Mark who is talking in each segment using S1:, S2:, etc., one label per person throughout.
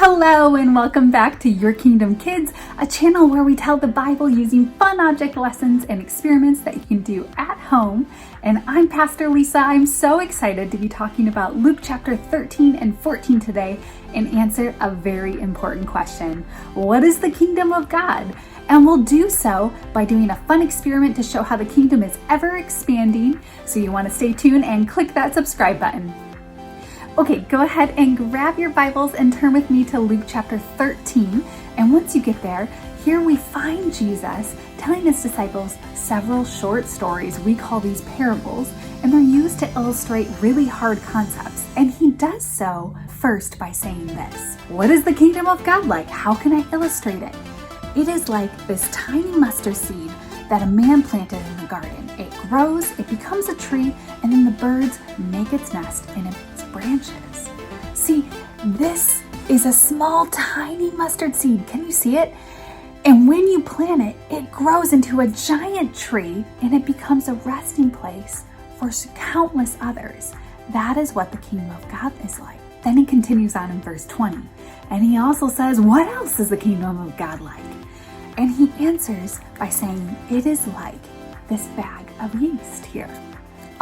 S1: Hello and welcome back to Your Kingdom Kids, a channel where we tell the Bible using fun object lessons and experiments that you can do at home. And I'm Pastor Lisa. I'm so excited to be talking about Luke chapter 13 and 14 today and answer a very important question. What is the kingdom of God? And we'll do so by doing a fun experiment to show how the kingdom is ever expanding. So you want to stay tuned and click that subscribe button. Okay, go ahead and grab your Bibles and turn with me to Luke chapter 13. And once you get there, here we find Jesus telling his disciples several short stories. We call these parables, and they're used to illustrate really hard concepts. And he does so first by saying this: what is the kingdom of God like? How can I illustrate it? It is like this tiny mustard seed that a man planted in the garden. It grows, it becomes a tree, and then the birds make its nest in its branches. See, this is a small, tiny mustard seed. Can you see it? And when you plant it, it grows into a giant tree and it becomes a resting place for countless others. That is what the kingdom of God is like. Then he continues on in verse 20, and he also says, what else is the kingdom of God like? And he answers by saying, it is like this bag of yeast here.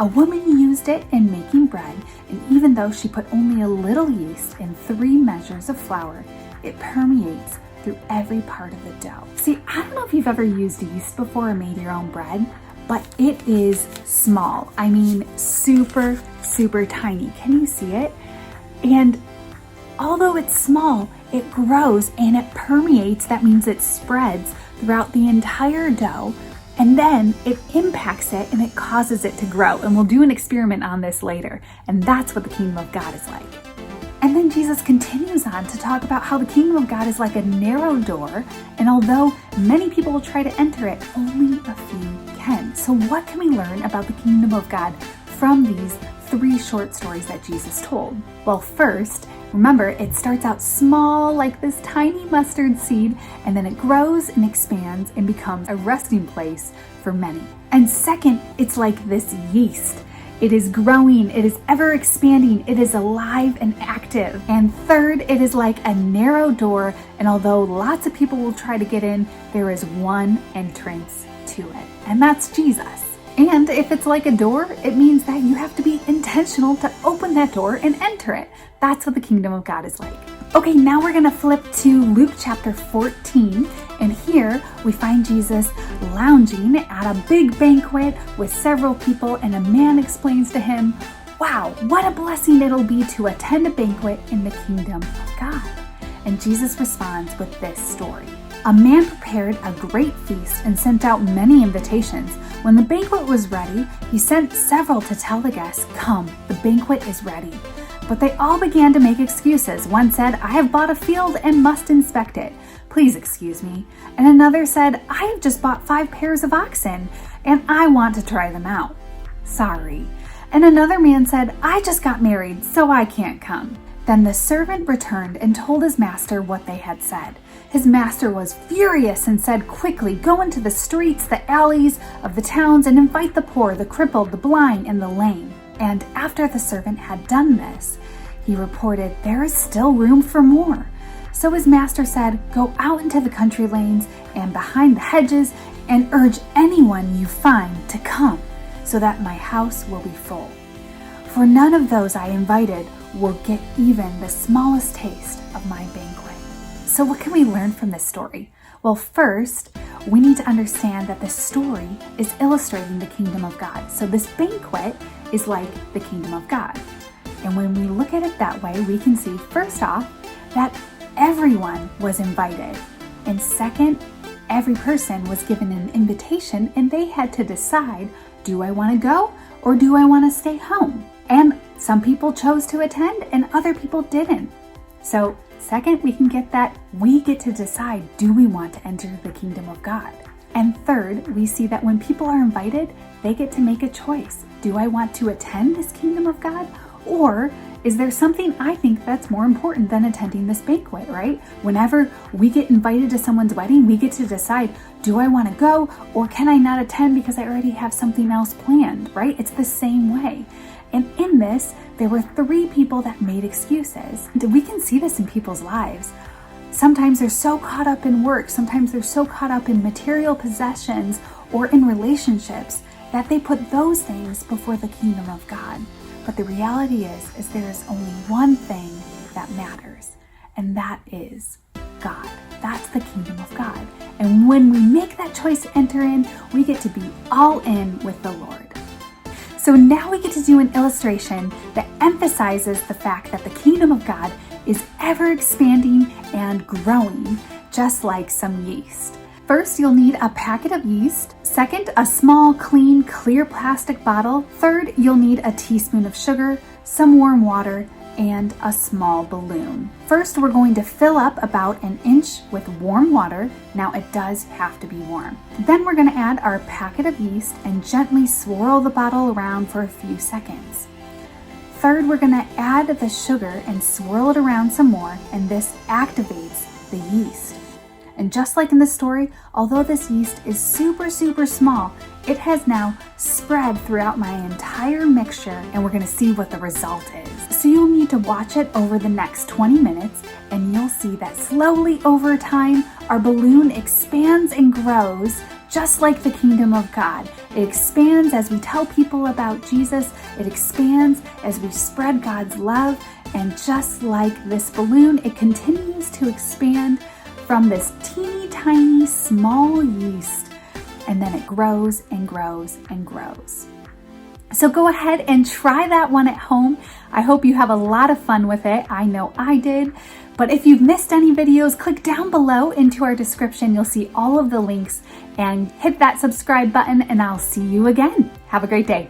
S1: A woman used it in making bread, and even though she put only a little yeast in 3 measures of flour, it permeates through every part of the dough. See, I don't know if you've ever used yeast before or made your own bread, but it is small. I mean, super, super tiny. Can you see it? And although it's small, it grows and it permeates. That means it spreads throughout the entire dough, and then it impacts it and it causes it to grow. And we'll do an experiment on this later. And that's what the kingdom of God is like. And then Jesus continues on to talk about how the kingdom of God is like a narrow door. And although many people will try to enter it, only a few can. So what can we learn about the kingdom of God from these 3 short stories that Jesus told? Well, first, remember, it starts out small, like this tiny mustard seed, and then it grows and expands and becomes a resting place for many. And second, it's like this yeast. It is growing, it is ever expanding, it is alive and active. And third, it is like a narrow door, and although lots of people will try to get in, there is one entrance to it, and that's Jesus. And if it's like a door, it means that you have to be intentional to open that door and enter it. That's what the kingdom of God is like. Okay, now we're gonna flip to Luke chapter 14, and here we find Jesus lounging at a big banquet with several people, and a man explains to him, wow, what a blessing it'll be to attend a banquet in the kingdom of God. And Jesus responds with this story. A man prepared a great feast and sent out many invitations. When the banquet was ready, he sent several to tell the guests, come, the banquet is ready. But they all began to make excuses. One said, I have bought a field and must inspect it. Please excuse me. And another said, I have just bought 5 pairs of oxen and I want to try them out. Sorry. And another man said, I just got married, so I can't come. Then the servant returned and told his master what they had said. His master was furious and said, quickly, go into the streets, the alleys of the towns, and invite the poor, the crippled, the blind, and the lame. And after the servant had done this, he reported, there is still room for more. So his master said, go out into the country lanes and behind the hedges and urge anyone you find to come, so that my house will be full. For none of those I invited will get even the smallest taste of my banquet. So what can we learn from this story? Well, first, we need to understand that this story is illustrating the kingdom of God. So this banquet is like the kingdom of God. And when we look at it that way, we can see, first off, that everyone was invited. And second, every person was given an invitation and they had to decide, do I want to go or do I want to stay home? And some people chose to attend and other people didn't. So second, we can get that we get to decide, do we want to enter the kingdom of God? And third, we see that when people are invited, they get to make a choice. Do I want to attend this kingdom of God? Or is there something I think that's more important than attending this banquet, right? Whenever we get invited to someone's wedding, we get to decide, do I want to go or can I not attend because I already have something else planned, right? It's the same way. And in this, there were 3 people that made excuses. We can see this in people's lives. Sometimes they're so caught up in work, sometimes they're so caught up in material possessions or in relationships that they put those things before the kingdom of God. But the reality is there is only one thing that matters, and that is God. That's the kingdom of God. And when we make that choice to enter in, we get to be all in with the Lord. So now we get to do an illustration that emphasizes the fact that the kingdom of God is ever expanding and growing, just like some yeast. First, you'll need a packet of yeast. Second, a small, clean, clear plastic bottle. Third, you'll need a teaspoon of sugar, some warm water, and a small balloon. First, we're going to fill up about 1 inch with warm water. Now, it does have to be warm. Then we're going to add our packet of yeast and gently swirl the bottle around for a few seconds. Third, we're going to add the sugar and swirl it around some more, and this activates the yeast. And just like in the story, although this yeast is super small, it has now spread throughout my entire mixture, and we're going to see what the result is. So you'll need to watch it over the next 20 minutes, and you'll see that slowly over time, our balloon expands and grows just like the kingdom of God. It expands as we tell people about Jesus. It expands as we spread God's love, and just like this balloon, it continues to expand from this teeny tiny small yeast, and then it grows and grows and grows. So go ahead and try that one at home. I hope you have a lot of fun with it. I know I did. But if you've missed any videos, click down below into our description. You'll see all of the links, and hit that subscribe button, and I'll see you again. Have a great day.